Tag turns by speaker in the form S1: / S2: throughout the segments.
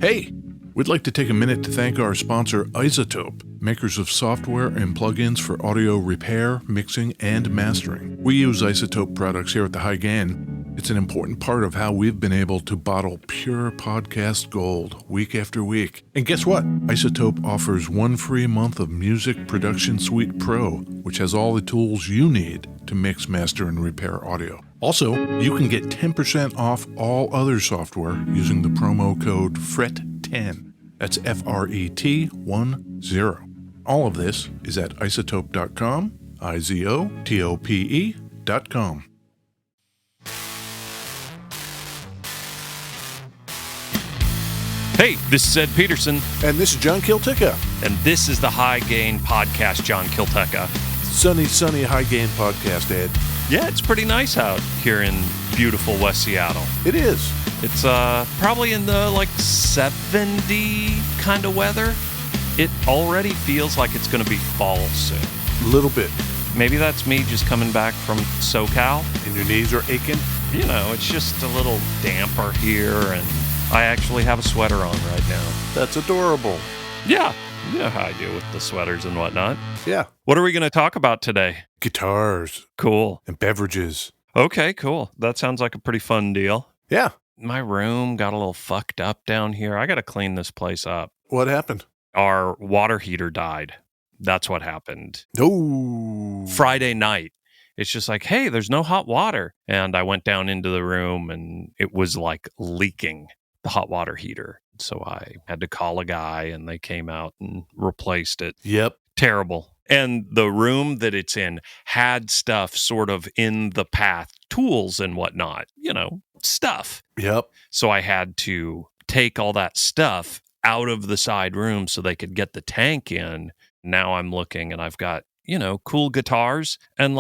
S1: Hey, we'd like to take a minute to thank our sponsor, iZotope, makers of software and plugins for audio repair, mixing, and mastering. We use iZotope products here at the High Gain. It's an important part of how we've been able to bottle pure podcast gold week after week. And guess what? iZotope offers 1 free month of Music Production Suite Pro, which has all the tools you need to mix, master, and repair audio. Also, you can get 10% off all other software using the promo code FRET10. That's FRET10. All of this is at iZotope.com, IZOTOPE.com.
S2: Hey, this is Ed Peterson.
S1: And this is John Kiltica.
S2: And this is the High Gain Podcast, John Kiltica.
S1: Sunny High Gain Podcast, Ed.
S2: Yeah, it's pretty nice out here in beautiful West Seattle.
S1: It is.
S2: It's probably in the 70 kind of weather. It already feels like it's going to be fall soon.
S1: A little bit.
S2: Maybe that's me just coming back from SoCal.
S1: And your knees are aching?
S2: You know, it's just a little damper here, and I actually have a sweater on right now.
S1: That's adorable.
S2: Yeah, you know how I do with the sweaters and whatnot.
S1: Yeah.
S2: What are we going to talk about today?
S1: Guitars.
S2: Cool.
S1: And beverages.
S2: Okay, cool. That sounds like a pretty fun deal.
S1: Yeah.
S2: My room got a little fucked up down here. I got to clean this place up.
S1: What happened?
S2: Our water heater died. That's what happened.
S1: Oh.
S2: Friday night. It's just like, hey, there's no hot water. And I went down into the room and it was leaking, the hot water heater. So I had to call a guy and they came out and replaced it.
S1: Yep.
S2: Terrible. And the room that it's in had stuff sort of in the path, tools and whatnot, stuff.
S1: Yep.
S2: So I had to take all that stuff out of the side room so they could get the tank in. Now I'm looking and I've got, cool guitars and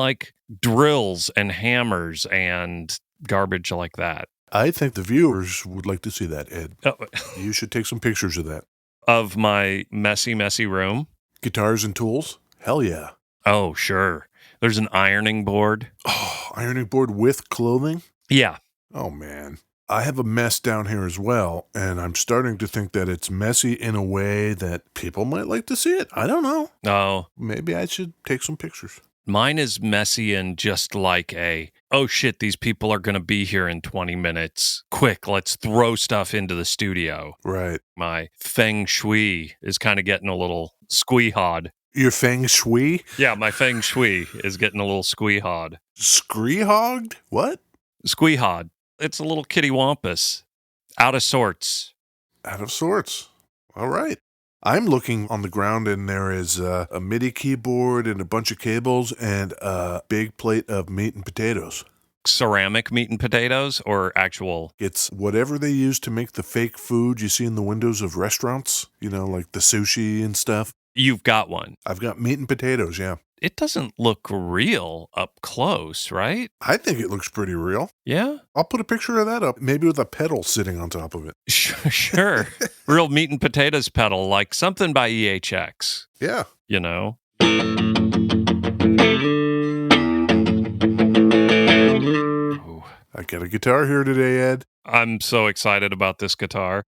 S2: drills and hammers and garbage like that.
S1: I think the viewers would like to see that, Ed.
S2: Oh.
S1: You should take some pictures of that.
S2: Of my messy room?
S1: Guitars and tools? Hell yeah.
S2: Oh, sure. There's an ironing board.
S1: Oh, ironing board with clothing?
S2: Yeah.
S1: Oh, man. I have a mess down here as well, and I'm starting to think that it's messy in a way that people might like to see it. I don't know.
S2: Oh.
S1: Maybe I should take some pictures.
S2: Mine is messy and just oh shit, these people are going to be here in 20 minutes. Quick, let's throw stuff into the studio.
S1: Right.
S2: My feng shui is kind of getting a little squee-hawed.
S1: Your feng shui?
S2: Yeah, my feng shui is getting a little squee-hawed.
S1: Scree-hogged? What?
S2: Squee-hawed. It's a little kitty wampus. Out of sorts.
S1: Out of sorts. All right. I'm looking on the ground and there is a MIDI keyboard and a bunch of cables and a big plate of meat and potatoes.
S2: Ceramic meat and potatoes or actual?
S1: It's whatever they use to make the fake food you see in the windows of restaurants, like the sushi and stuff.
S2: You've got one.
S1: I've got meat and potatoes, yeah.
S2: It doesn't look real up close, right?
S1: I think it looks pretty real.
S2: Yeah?
S1: I'll put a picture of that up, maybe with a pedal sitting on top of it.
S2: Sure. Real meat and potatoes pedal, like something by EHX.
S1: Yeah.
S2: Ooh.
S1: I got a guitar here today, Ed.
S2: I'm so excited about this guitar.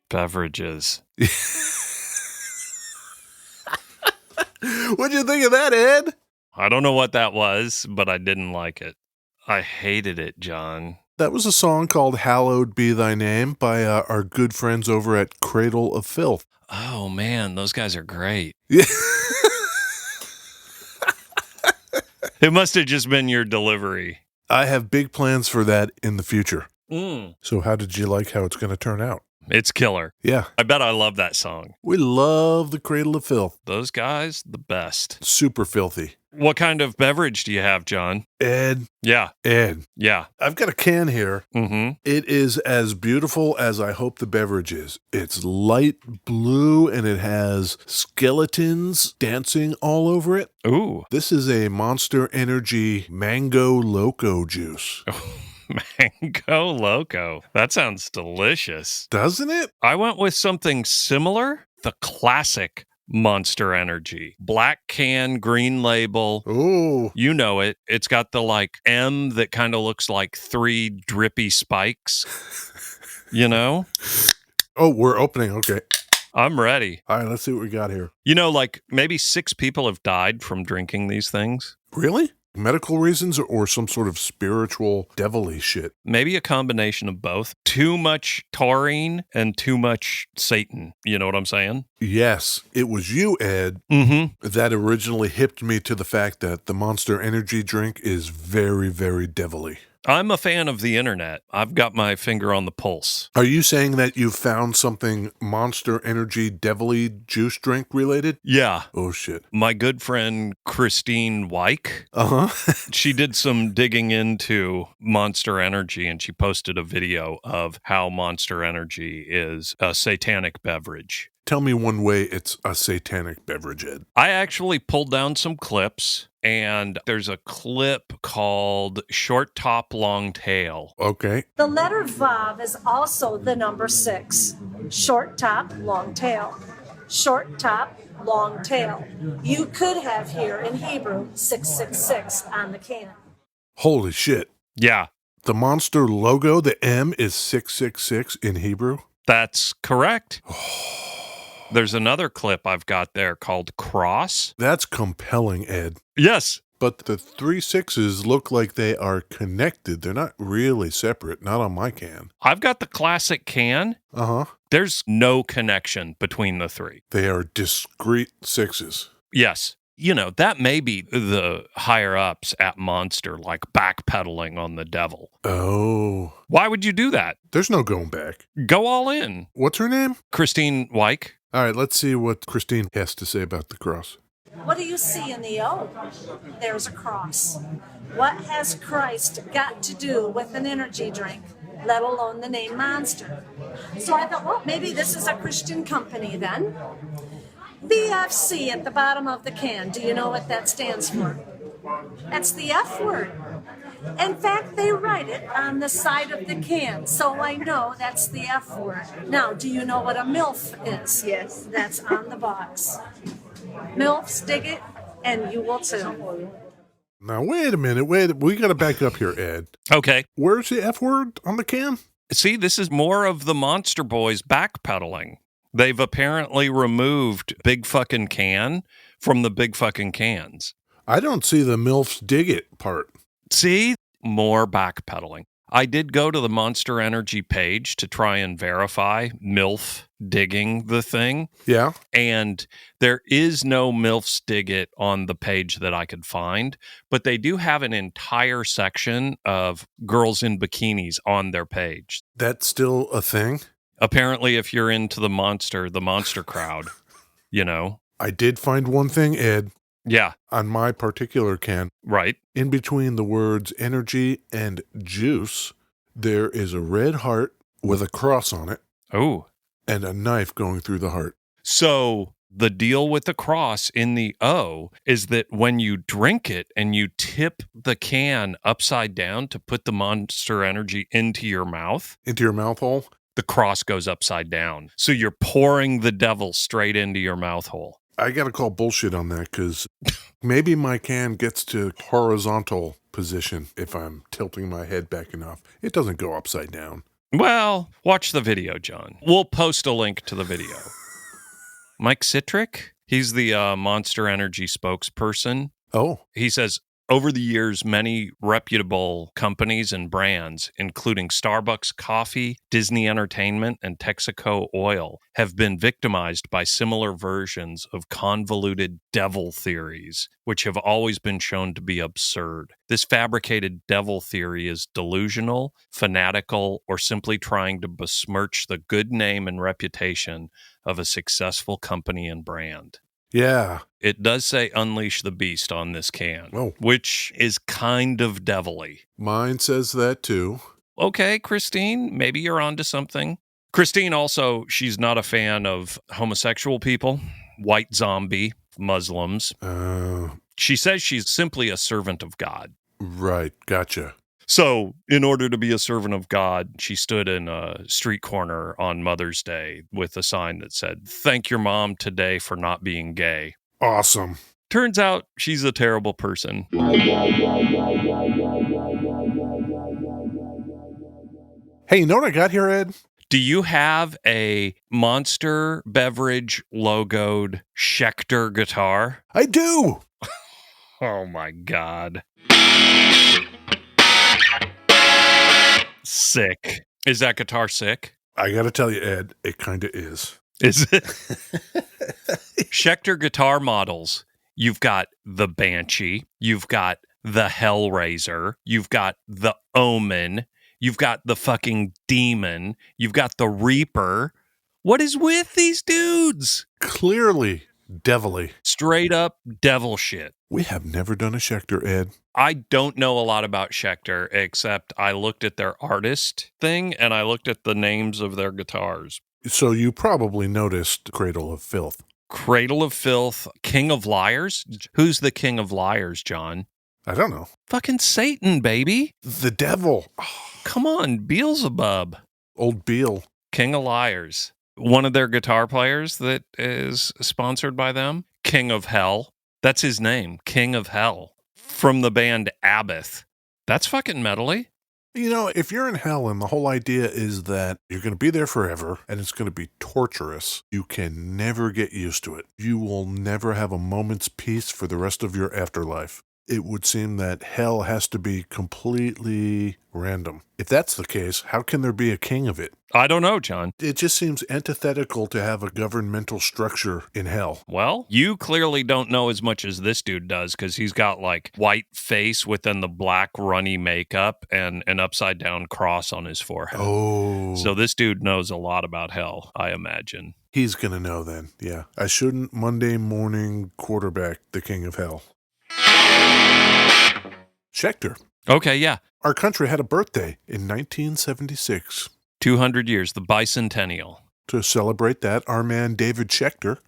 S2: Beverages.
S1: What'd you think of that, Ed?
S2: I don't know what that was, but I didn't like it. I hated it, John.
S1: That was a song called Hallowed Be Thy Name by our good friends over at Cradle of Filth.
S2: Oh, man, those guys are great.
S1: Yeah.
S2: It must have just been your delivery.
S1: I have big plans for that in the future.
S2: Mm.
S1: So how did you like how it's going to turn out?
S2: It's killer.
S1: Yeah.
S2: I bet I love that song.
S1: We love the Cradle of Filth.
S2: Those guys, the best.
S1: Super filthy.
S2: What kind of beverage do you have, John?
S1: Ed,
S2: Yeah.
S1: I've got a can here.
S2: Mm-hmm.
S1: It is as beautiful as I hope the beverage is. It's light blue and it has skeletons dancing all over it.
S2: Ooh.
S1: This is a Monster Energy Mango Loco juice.
S2: Mango Loco. That sounds delicious.
S1: Doesn't it?
S2: I went with something similar. The classic Monster Energy. Black can, green label.
S1: Oh,
S2: You know it. It's got the like M that kind of looks like 3 drippy spikes. You know?
S1: oh, we're opening. Okay.
S2: I'm ready.
S1: All right, let's see what we got here.
S2: You know, like maybe 6 people have died from drinking these things.
S1: Really? Medical reasons or some sort of spiritual devilly shit?
S2: Maybe a combination of both. Too much taurine and too much Satan. You know what I'm saying?
S1: Yes, it was you, Ed,
S2: Mm-hmm.
S1: that originally hipped me to the fact that the Monster Energy drink is very, very devilly.
S2: I'm a fan of the internet. I've got my finger on the pulse.
S1: Are you saying that you found something Monster Energy devilly juice drink related?
S2: Yeah.
S1: Oh, shit.
S2: My good friend Christine Weick,
S1: Uh-huh.
S2: she did some digging into Monster Energy and she posted a video of how Monster Energy is a satanic beverage.
S1: Tell me one way it's a satanic beverage, Ed.
S2: I actually pulled down some clips, and there's a clip called Short Top, Long Tail.
S1: Okay.
S3: The letter Vav is also the number 6. Short top, long tail. Short top, long tail. You could have here in Hebrew 666 on the can.
S1: Holy shit.
S2: Yeah,
S1: The Monster logo, the M is 666 in Hebrew?
S2: that's correct. There's another clip I've got there called Cross.
S1: That's compelling, Ed.
S2: Yes.
S1: But the 3 6s look like they are connected. They're not really separate, not on my can.
S2: I've got the classic can.
S1: Uh-huh.
S2: There's no connection between the 3.
S1: They are discrete 6s.
S2: Yes. You know, that may be the higher ups at Monster, like backpedaling on the devil.
S1: Oh.
S2: Why would you do that?
S1: There's no going back.
S2: Go all in.
S1: What's her name?
S2: Christine Weick.
S1: All right, let's see what Christine has to say about the cross.
S3: What do you see in the O? There's a cross. What has Christ got to do with an energy drink, let alone the name Monster? So I thought, well, maybe this is a Christian company then. VFC at the bottom of the can. Do you know what that stands for? That's the F word. In fact, they write it on the side of the can, so I know that's the F word. Now, do you know what a MILF is?
S4: Yes.
S3: That's on the box. MILFs dig it, and you will too.
S1: Now, wait a minute. We got to back up here, Ed.
S2: Okay.
S1: Where's the F word on the can?
S2: See, this is more of the Monster Boys backpedaling. They've apparently removed Big Fucking Can from the Big Fucking Cans.
S1: I don't see the MILFs dig it part.
S2: See? More backpedaling. I did go to the Monster Energy page to try and verify MILF digging the thing.
S1: Yeah?
S2: And there is no MILFs dig it on the page that I could find, but they do have an entire section of girls in bikinis on their page.
S1: That's still a thing?
S2: Apparently, if you're into the monster crowd, you know.
S1: I did find one thing, Ed,
S2: Yeah,
S1: on my particular can.
S2: right.
S1: In between the words energy and juice, there is a red heart with a cross on it
S2: Oh,
S1: and a knife going through the heart.
S2: so the deal with the cross in the O is that when you drink it and you tip the can upside down to put the Monster Energy into your mouth,
S1: Into your mouth hole?
S2: the cross goes upside down. So you're pouring the devil straight into your mouth hole.
S1: I got to call bullshit on that because maybe my can gets to horizontal position if I'm tilting my head back enough. It doesn't go upside down.
S2: Well, watch the video, John. We'll post a link to the video. Mike Citrick, he's the Monster Energy spokesperson.
S1: Oh,
S2: He says, over the years, many reputable companies and brands, including Starbucks Coffee, Disney Entertainment, and Texaco Oil, have been victimized by similar versions of convoluted devil theories, which have always been shown to be absurd. This fabricated devil theory is delusional, fanatical, or simply trying to besmirch the good name and reputation of a successful company and brand.
S1: Yeah.
S2: It does say Unleash the Beast on this can,
S1: Oh.
S2: which is kind of devilly.
S1: Mine says that too.
S2: Okay, Christine, maybe you're onto something. Christine also, she's not a fan of homosexual people, white zombie, Muslims. She says she's simply a servant of God.
S1: Right. Gotcha.
S2: So, in order to be a servant of God, she stood in a street corner on Mother's Day with a sign that said, "Thank your mom today for not being gay."
S1: Awesome.
S2: Turns out she's a terrible person.
S1: Hey, you know what I got here, Ed?
S2: Do you have a Monster Beverage logoed Schecter guitar?
S1: I do.
S2: Oh my God. Sick. Is that guitar sick?
S1: I got to tell you, Ed, it kind of is.
S2: Is it? Schecter guitar models. You've got the Banshee. You've got the Hellraiser. You've got the Omen. You've got the fucking Demon. You've got the Reaper. What is with these dudes?
S1: Clearly devilly.
S2: Straight up devil shit.
S1: We have never done a Schecter, Ed.
S2: I don't know a lot about Schecter, except I looked at their artist thing and I looked at the names of their guitars.
S1: So you probably noticed Cradle of Filth.
S2: Cradle of Filth, King of Liars. Who's the King of Liars, John?
S1: I don't know.
S2: Fucking Satan, baby.
S1: The devil.
S2: Come on, Beelzebub.
S1: Old Beal.
S2: King of Liars. One of their guitar players that is sponsored by them, King of Hell. That's his name, King of Hell. From the band Abbott. That's fucking metally.
S1: You know, if you're in hell and the whole idea is that you're going to be there forever and it's going to be torturous, you can never get used to it. You will never have a moment's peace for the rest of your afterlife. It would seem that hell has to be completely random. If that's the case, how can there be a king of it?
S2: I don't know, John.
S1: It just seems antithetical to have a governmental structure in hell.
S2: Well, you clearly don't know as much as this dude does because he's got like white face within the black runny makeup and an upside down cross on his forehead.
S1: Oh.
S2: So this dude knows a lot about hell, I imagine.
S1: He's going to know then. Yeah. I shouldn't Monday morning quarterback the king of hell. Schecter.
S2: Okay, yeah.
S1: Our country had a birthday in 1976.
S2: 200 years, the bicentennial.
S1: To celebrate that, our man David Schecter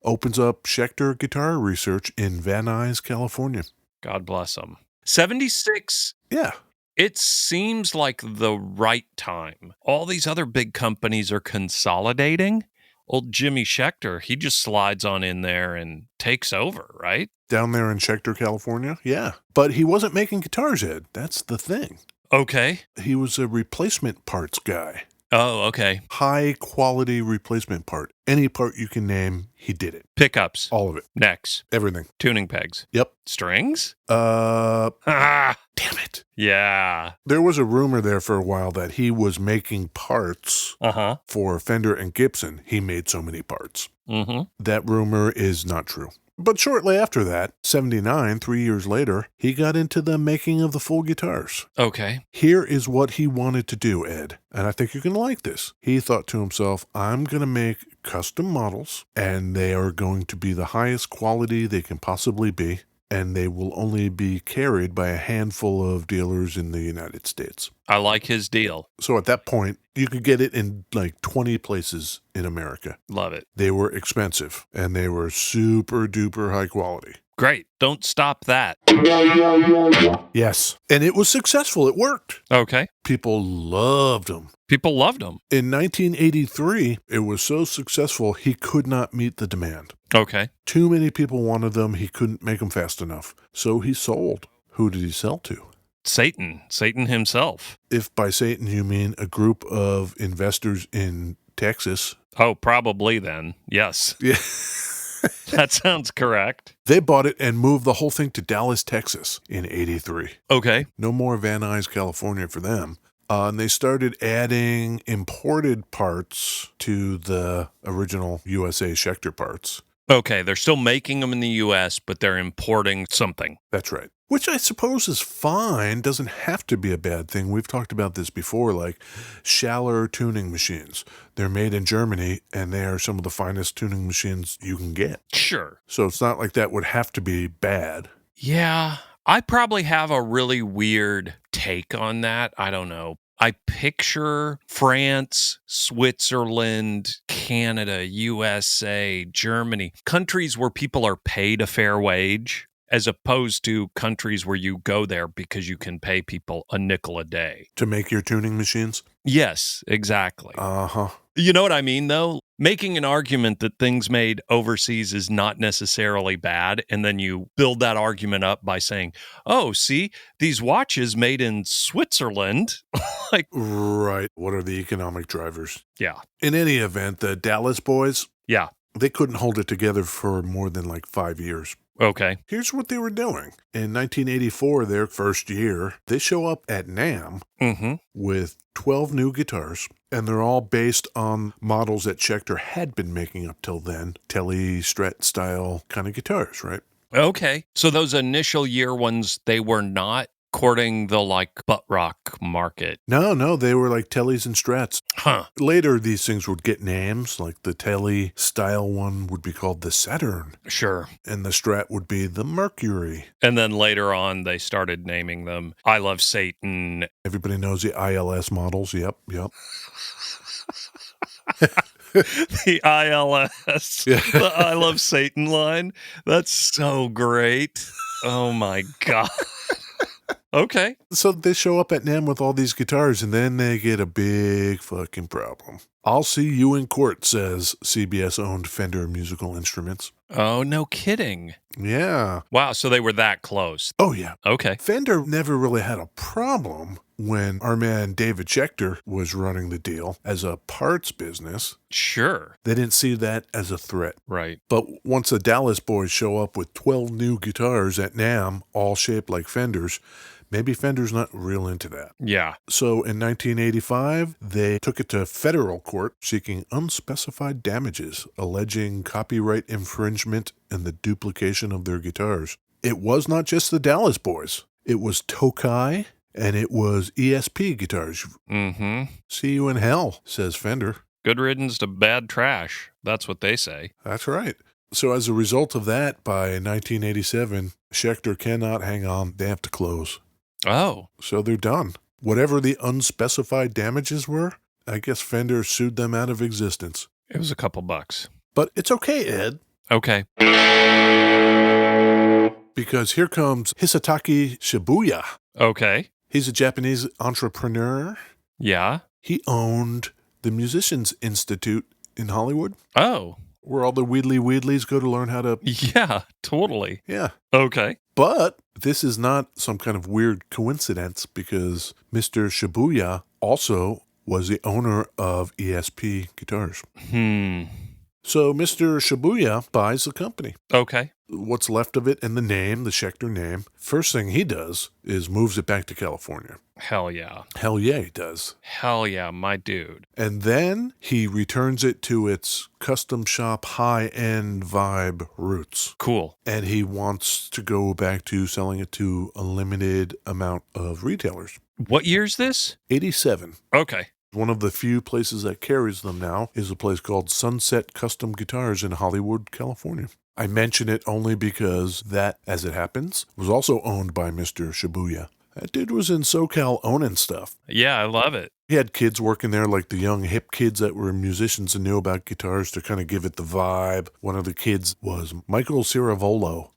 S1: opens up Schecter Guitar Research in Van Nuys, California.
S2: God bless him. 76.
S1: Yeah.
S2: It seems like the right time. All these other big companies are consolidating. Old Jimmy Schecter, he just slides on in there and takes over, right?
S1: Down there in Schecter, California? Yeah. But he wasn't making guitars, Ed. That's the thing.
S2: Okay.
S1: He was a replacement parts guy.
S2: Oh, okay.
S1: High quality replacement part. Any part you can name, he did it.
S2: Pickups.
S1: All of it.
S2: Necks.
S1: Everything.
S2: Tuning pegs.
S1: Yep.
S2: Strings?
S1: Damn it.
S2: Yeah.
S1: There was a rumor there for a while that he was making parts for Fender and Gibson. He made so many parts. That rumor is not true. But shortly after that, 79, 3 years later, he got into the making of the full guitars.
S2: Okay.
S1: Here is what he wanted to do, Ed, and I think you're going to like this. He thought to himself, I'm going to make custom models, and they are going to be the highest quality they can possibly be, and they will only be carried by a handful of dealers in the United States.
S2: I like his deal.
S1: So at that point, you could get it in like 20 places in America.
S2: Love it.
S1: They were expensive, and they were super duper high quality.
S2: Great. Don't stop that.
S1: Yes. And it was successful. It worked.
S2: Okay.
S1: People loved them.
S2: People loved them.
S1: In 1983, it was so successful, he could not meet the demand.
S2: Okay.
S1: Too many people wanted them. He couldn't make them fast enough. So he sold. Who did he sell to?
S2: Satan. Satan himself.
S1: If by Satan you mean a group of investors in Texas.
S2: Oh, probably then. Yes.
S1: Yeah.
S2: That sounds correct.
S1: They bought it and moved the whole thing to Dallas, Texas in 83.
S2: Okay.
S1: No more Van Nuys, California for them. And they started adding imported parts to the original USA Schecter parts.
S2: Okay, they're still making them in the U.S., but they're importing something.
S1: That's right. Which I suppose is fine, doesn't have to be a bad thing. We've talked about this before, like Schaller tuning machines. They're made in Germany, and they are some of the finest tuning machines you can get.
S2: Sure.
S1: So it's not like that would have to be bad.
S2: Yeah, I probably have a really weird take on that. I don't know. I picture France, Switzerland, Canada, USA, Germany, countries where people are paid a fair wage, as opposed to countries where you go there because you can pay people a nickel a day.
S1: To make your tuning machines?
S2: Yes, exactly.
S1: Uh-huh.
S2: You know what I mean, though? Making an argument that things made overseas is not necessarily bad, and then you build that argument up by saying, oh, see, these watches made in Switzerland. Like,
S1: right. What are the economic drivers?
S2: Yeah.
S1: In any event, the Dallas boys,
S2: Yeah.
S1: they couldn't hold it together for more than like 5 years.
S2: Okay.
S1: Here's what they were doing. In 1984, their first year, they show up at NAMM with 12 new guitars, and they're all based on models that Schecter had been making up till then, Tele Strat style kind of guitars, right?
S2: Okay. So those initial year ones, they were not courting the like butt rock market.
S1: No, they were like Teles and Strats.
S2: Huh.
S1: Later, these things would get names, like the Tele style one would be called the Saturn,
S2: Sure.
S1: and the Strat would be the Mercury.
S2: And then later on, they started naming them I Love Satan.
S1: Everybody knows the ILS models. Yep.
S2: The ILS,
S1: Yeah.
S2: the I Love Satan line. That's so great. Oh my God. Okay.
S1: So they show up at NAMM with all these guitars, and then they get a big fucking problem. I'll see you in court, says CBS-owned Fender Musical Instruments.
S2: Oh, no kidding.
S1: Yeah.
S2: Wow. So they were that close.
S1: Oh, yeah.
S2: Okay.
S1: Fender never really had a problem when our man David Schecter was running the deal as a parts business.
S2: Sure.
S1: They didn't see that as a threat.
S2: Right.
S1: But once the Dallas boys show up with 12 new guitars at NAMM, all shaped like Fenders, maybe Fender's not real into that.
S2: Yeah.
S1: So in 1985, they took it to federal court seeking unspecified damages, alleging copyright infringement and the duplication of their guitars. It was not just the Dallas boys. It was Tokai and it was ESP guitars. See you in hell, says Fender.
S2: Good riddance to bad trash. That's what they say.
S1: That's right. So as a result of that, by 1987, Schecter cannot hang on. They have to close.
S2: Oh.
S1: So they're done. Whatever the unspecified damages were, I guess Fender sued them out of existence.
S2: It was a couple bucks.
S1: But it's okay, Ed,
S2: Okay.
S1: because here comes Hisataki Shibuya.
S2: Okay.
S1: He's a Japanese entrepreneur.
S2: Yeah.
S1: He owned the Musicians Institute in Hollywood,
S2: Oh.
S1: where all the Weedlies go to learn how to...
S2: Yeah, totally.
S1: Yeah.
S2: Okay.
S1: But this is not some kind of weird coincidence, because Mr. Shibuya also was the owner of ESP guitars. So Mr. Shibuya buys the company.
S2: Okay.
S1: What's left of it and the name, the Schecter name. First thing he does is moves it back to California.
S2: Hell yeah.
S1: Hell yeah, he does.
S2: Hell yeah, my dude.
S1: And then he returns it to its custom shop high-end vibe roots.
S2: Cool.
S1: And he wants to go back to selling it to a limited amount of retailers.
S2: What year's this?
S1: 87.
S2: Okay.
S1: One of the few places that carries them now is a place called Sunset Custom Guitars in Hollywood, California. I mention it only because that, as it happens, was also owned by Mr. Shibuya. That dude was in SoCal owning stuff.
S2: Yeah, I love it.
S1: He had kids working there, like the young hip kids that were musicians and knew about guitars to kind of give it the vibe. One of the kids was Michael Ciravolo.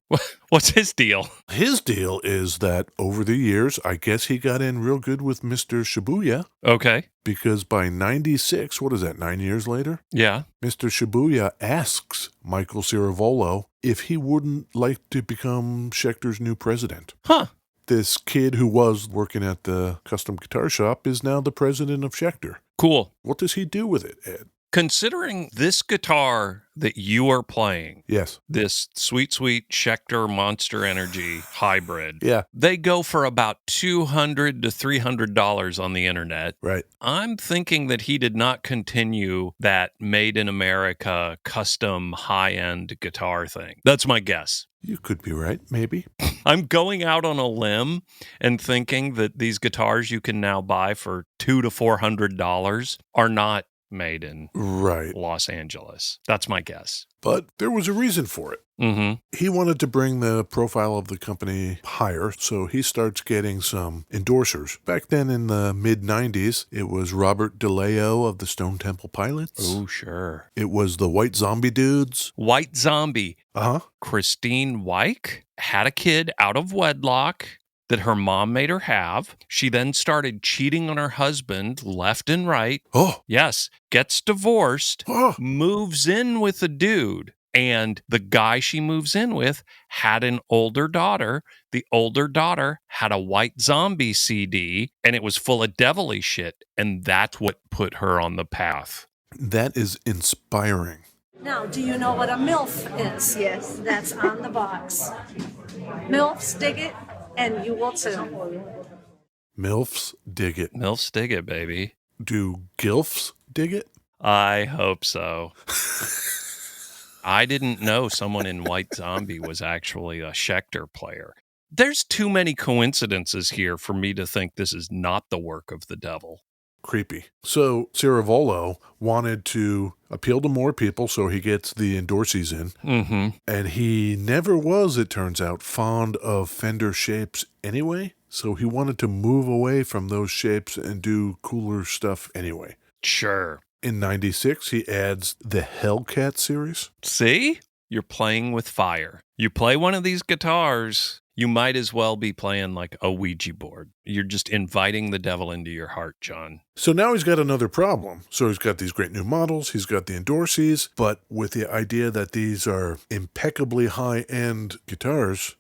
S2: What's his deal?
S1: His deal is that over the years, I guess he got in real good with Mr. Shibuya.
S2: Okay.
S1: Because by 96, what is that, 9 years later?
S2: Yeah.
S1: Mr. Shibuya asks Michael Ciravolo if he wouldn't like to become Schecter's new president.
S2: Huh.
S1: This kid who was working at the custom guitar shop is now the president of Schecter.
S2: Cool.
S1: What does he do with it, Ed?
S2: Considering this guitar that you are playing,
S1: Yes.
S2: this sweet, sweet Schecter Monster Energy hybrid,
S1: Yeah.
S2: they go for about $200 to $300 on the internet.
S1: Right.
S2: I'm thinking that he did not continue that made in America custom high-end guitar thing. That's my guess.
S1: You could be right, maybe.
S2: I'm going out on a limb and thinking that these guitars you can now buy for $200 to $400 are not made in
S1: Right.
S2: Los Angeles. That's my guess.
S1: But there was a reason for it.
S2: Mm-hmm.
S1: He wanted to bring the profile of the company higher, so he starts getting some endorsers. Back then in the mid-90s, it was Robert DeLeo of the Stone Temple Pilots.
S2: Oh, sure.
S1: It was the White Zombie Dudes.
S2: White Zombie.
S1: Uh-huh.
S2: Christine Wyke had a kid out of wedlock that her mom made her have. She then started cheating on her husband left and right.
S1: Oh.
S2: Yes. Gets divorced.
S1: Oh.
S2: Moves in with a dude. And the guy she moves in with had an older daughter. The older daughter had a White Zombie CD, and it was full of devilly shit. And that's what put her on the path.
S1: That is inspiring.
S3: Now, do you know what a MILF is?
S4: Yes.
S3: That's on the box. MILFs dig it, and you will too.
S1: MILFs dig it.
S2: MILFs dig it, baby.
S1: Do GILFs dig it?
S2: I hope so. I didn't know someone in White Zombie was actually a Schecter player. There's too many coincidences here for me to think this is not the work of the devil.
S1: Creepy. So Ciravolo wanted to appeal to more people, so he gets the endorsees in.
S2: Mm-hmm.
S1: And he never was, it turns out, fond of Fender shapes anyway. So he wanted to move away from those shapes and do cooler stuff anyway.
S2: Sure.
S1: In 96, he adds the Hellcat series.
S2: See? You're playing with fire. You play one of these guitars, you might as well be playing like a Ouija board. You're just inviting the devil into your heart, John.
S1: So now he's got another problem. So he's got these great new models, he's got the endorsees, but with the idea that these are impeccably high-end guitars,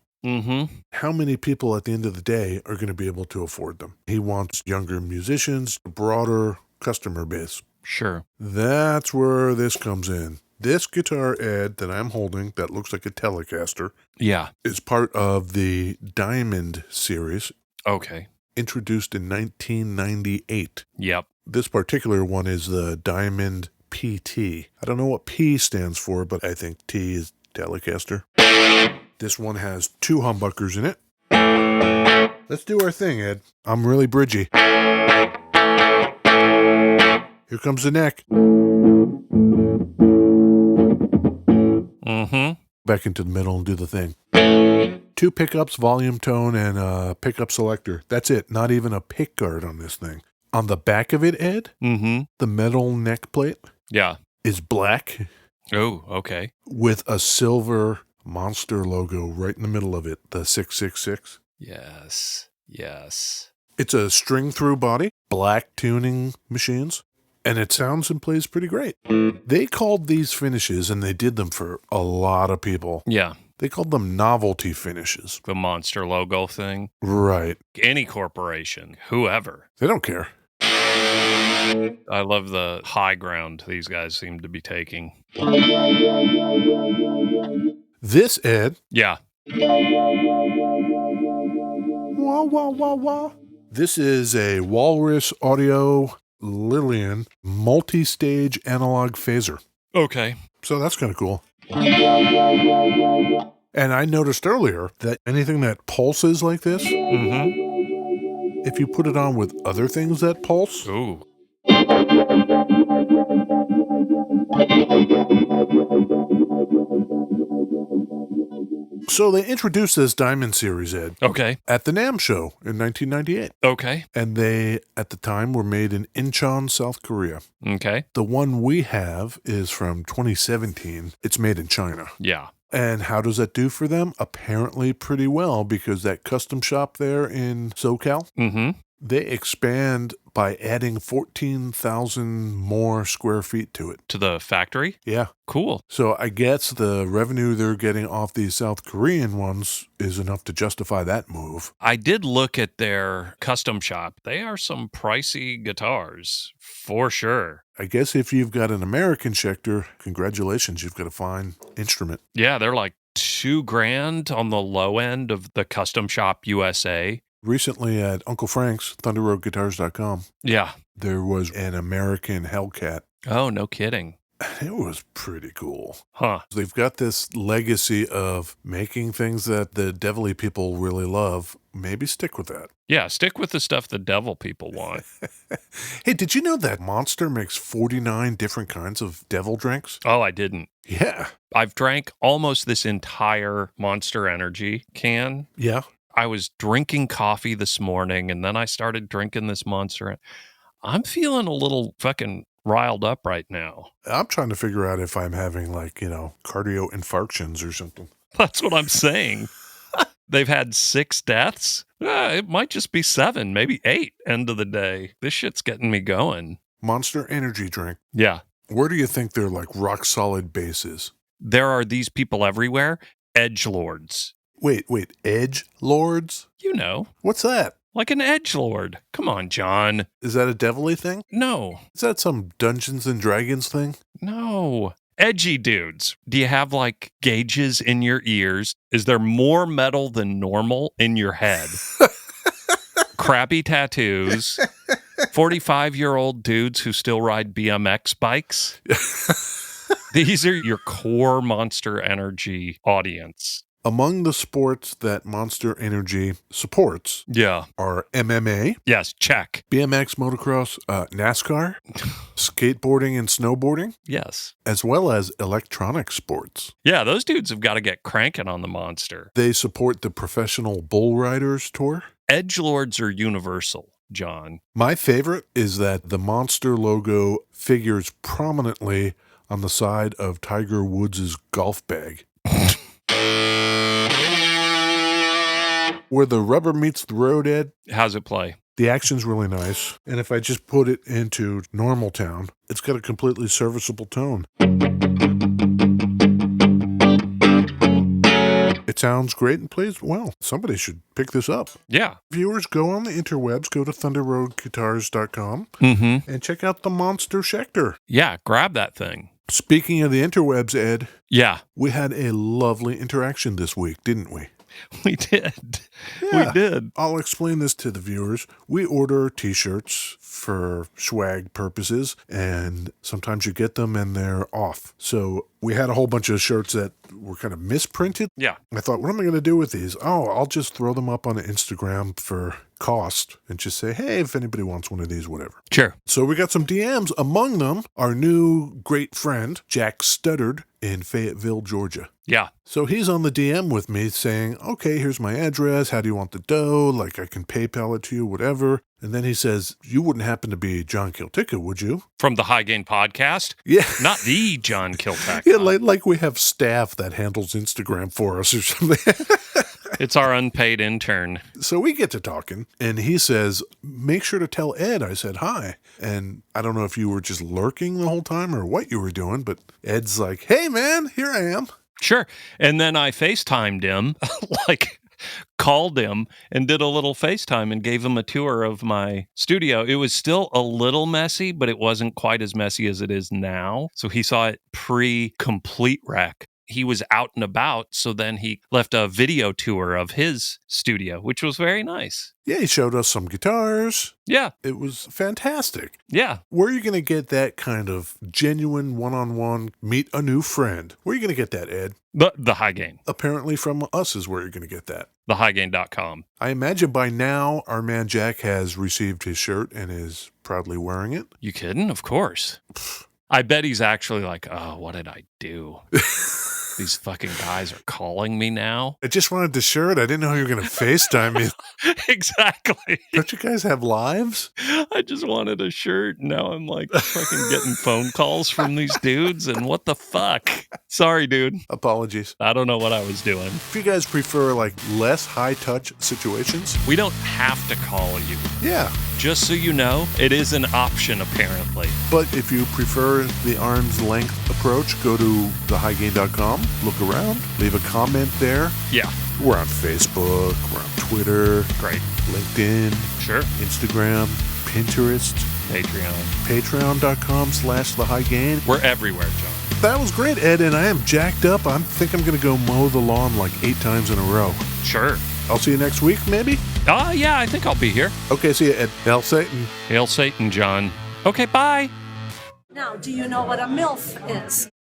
S1: how many people at the end of the day are going to be able to afford them? He wants younger musicians, a broader customer base.
S2: Sure.
S1: That's where this comes in. This guitar, Ed, that I'm holding, that looks like a Telecaster,
S2: Yeah.
S1: is part of the Diamond series,
S2: Okay.
S1: introduced in 1998.
S2: Yep.
S1: This particular one is the Diamond PT. I don't know what P stands for, but I think T is Telecaster. This one has 2 humbuckers in it. Let's do our thing, Ed. I'm really bridgy. Here comes the neck. Back into the middle and do the thing. 2 pickups, volume tone, and a pickup selector. That's it. Not even a pick guard on this thing. On the back of it, Ed, the metal neck plate
S2: Yeah.
S1: is black
S2: Oh, okay.
S1: with a silver monster logo right in the middle of it, the 666.
S2: Yes. Yes.
S1: It's a string-through body, black tuning machines, and it sounds and plays pretty great. They called these finishes, and they did them for a lot of people.
S2: Yeah.
S1: They called them novelty finishes.
S2: The monster logo thing.
S1: Right.
S2: Any corporation, whoever.
S1: They don't care.
S2: I love the high ground these guys seem to be taking.
S1: This, Ed.
S2: Yeah.
S1: Wah, wah, wah, wah. This is a Walrus Audio Lillian multi-stage analog phaser.
S2: Okay.
S1: So that's kind of cool. And I noticed earlier that anything that pulses like this, if you put it on with other things that pulse,
S2: Ooh.
S1: So they introduced this Diamond series, Ed,
S2: Okay.
S1: at the NAMM show in 1998.
S2: Okay.
S1: And they, at the time, were made in Incheon, South Korea.
S2: Okay.
S1: The one we have is from 2017. It's made in China.
S2: Yeah.
S1: And how does that do for them? Apparently pretty well, because that custom shop there in SoCal, they expand by adding 14,000 more square feet to it.
S2: To the factory?
S1: Yeah.
S2: Cool.
S1: So I guess the revenue they're getting off these South Korean ones is enough to justify that move.
S2: I did look at their custom shop. They are some pricey guitars, for sure.
S1: I guess if you've got an American Schecter, congratulations, you've got a fine instrument.
S2: Yeah, they're like $2,000 on the low end of the Custom Shop USA.
S1: Recently at Uncle Frank's, ThunderRoadGuitars.com,
S2: Yeah.
S1: there was an American Hellcat.
S2: Oh, no kidding.
S1: It was pretty cool.
S2: Huh.
S1: They've got this legacy of making things that the devilly people really love. Maybe stick with that.
S2: Yeah, stick with the stuff the devil people want.
S1: Hey, did you know that Monster makes 49 different kinds of devil drinks?
S2: Oh, I didn't.
S1: Yeah.
S2: I've drank almost this entire Monster Energy can.
S1: Yeah.
S2: I was drinking coffee this morning, and then I started drinking this Monster. I'm feeling a little fucking riled up right now.
S1: I'm trying to figure out if I'm having cardio infarctions or something.
S2: That's what I'm saying. They've had 6 deaths. It might just be 7, maybe 8 end of the day. This shit's getting me going.
S1: Monster Energy drink.
S2: Yeah.
S1: Where do you think their rock solid base is?
S2: There are these people everywhere, edgelords.
S1: Wait, edge lords?
S2: You know,
S1: What's that?
S2: like an edgelord. Come on, John.
S1: Is that a devilly thing?
S2: No,
S1: Is that some Dungeons and Dragons thing?
S2: no. Edgy dudes. Do you have gauges in your ears? Is there more metal than normal in your head? Crappy tattoos. 45-year-old dudes who still ride BMX bikes. These are your core Monster Energy audience.
S1: Among the sports that Monster Energy supports
S2: Yeah.
S1: are MMA,
S2: Yes, check.
S1: BMX motocross, NASCAR, skateboarding and snowboarding,
S2: Yes.
S1: as well as electronic sports.
S2: Yeah, those dudes have got to get cranking on the Monster.
S1: They support the Professional Bull Riders Tour.
S2: Edgelords are universal, John.
S1: My favorite is that the Monster logo figures prominently on the side of Tiger Woods' golf bag. Where the rubber meets the road, Ed,
S2: How's it play?
S1: the action's really nice. And if I just put it into normal town, it's got a completely serviceable tone. It sounds great and plays well. Somebody should pick this up.
S2: Yeah.
S1: Viewers, go on the interwebs, go to ThunderRoadGuitars.com
S2: Mm-hmm.
S1: and check out the Monster Schecter.
S2: Yeah, grab that thing.
S1: Speaking of the interwebs, Ed,
S2: Yeah,
S1: we had a lovely interaction this week, didn't we?
S2: we did.
S1: Yeah.
S2: We did.
S1: I'll explain this to the viewers. We order t-shirts for swag purposes, and sometimes you get them and they're off. So we had a whole bunch of shirts that were kind of misprinted.
S2: Yeah.
S1: I thought, what am I going to do with these? Oh, I'll just throw them up on Instagram for cost and just say, hey, if anybody wants one of these, whatever.
S2: Sure.
S1: So we got some DMs. Among them, our new great friend, Jack Studdard in Fayetteville, Georgia.
S2: Yeah.
S1: So he's on the DM with me saying, okay, here's my address. How do you want the dough? I can PayPal it to you, whatever. And then he says, you wouldn't happen to be John Kiltica, would you?
S2: From the High Gain Podcast?
S1: Yeah.
S2: Not the John Kiltack.
S1: Yeah, like we have staff that handles Instagram for us or something.
S2: It's our unpaid intern.
S1: So we get to talking, and he says, make sure to tell Ed I said hi. And I don't know if you were just lurking the whole time or what you were doing, but Ed's like, hey, man, here I am.
S2: Sure. And then I FaceTimed him, called him and did a little FaceTime and gave him a tour of my studio. It was still a little messy, but it wasn't quite as messy as it is now. So he saw it pre-complete wreck. He was out and about, so then he left a video tour of his studio, which was very nice.
S1: Yeah, he showed us some guitars.
S2: Yeah.
S1: It was fantastic.
S2: Yeah.
S1: Where are you going to get that kind of genuine one-on-one meet a new friend? Where are you going to get that, Ed?
S2: The High Gain.
S1: Apparently from us is where you're going to get that.
S2: TheHighGain.com.
S1: I imagine by now our man Jack has received his shirt and is proudly wearing it.
S2: You kidding? Of course. I bet he's actually like, oh, what did I do? These fucking guys are calling me now.
S1: I just wanted the shirt. I didn't know you were going to FaceTime me.
S2: Exactly.
S1: Don't you guys have lives?
S2: I just wanted a shirt. Now I'm fucking getting phone calls from these dudes. And what the fuck? Sorry, dude.
S1: Apologies.
S2: I don't know what I was doing.
S1: If you guys prefer less high-touch situations,
S2: We don't have to call you.
S1: yeah.
S2: Just so you know, it is an option, apparently.
S1: But if you prefer the arm's length approach, go to thehighgain.com, look around, leave a comment there.
S2: Yeah.
S1: We're on Facebook, we're on Twitter,
S2: Great.
S1: LinkedIn,
S2: Sure.
S1: Instagram, Pinterest.
S2: Patreon.
S1: Patreon.com/The High Gain.
S2: We're everywhere, John.
S1: That was great, Ed, and I am jacked up. I think I'm going to go mow the lawn like 8 times in a row.
S2: Sure.
S1: I'll see you next week, maybe?
S2: Yeah, I think I'll be here.
S1: Okay, see you, Ed. Hail Satan.
S2: Hail Satan, John. Okay, bye.
S3: Now, do you know what a MILF is?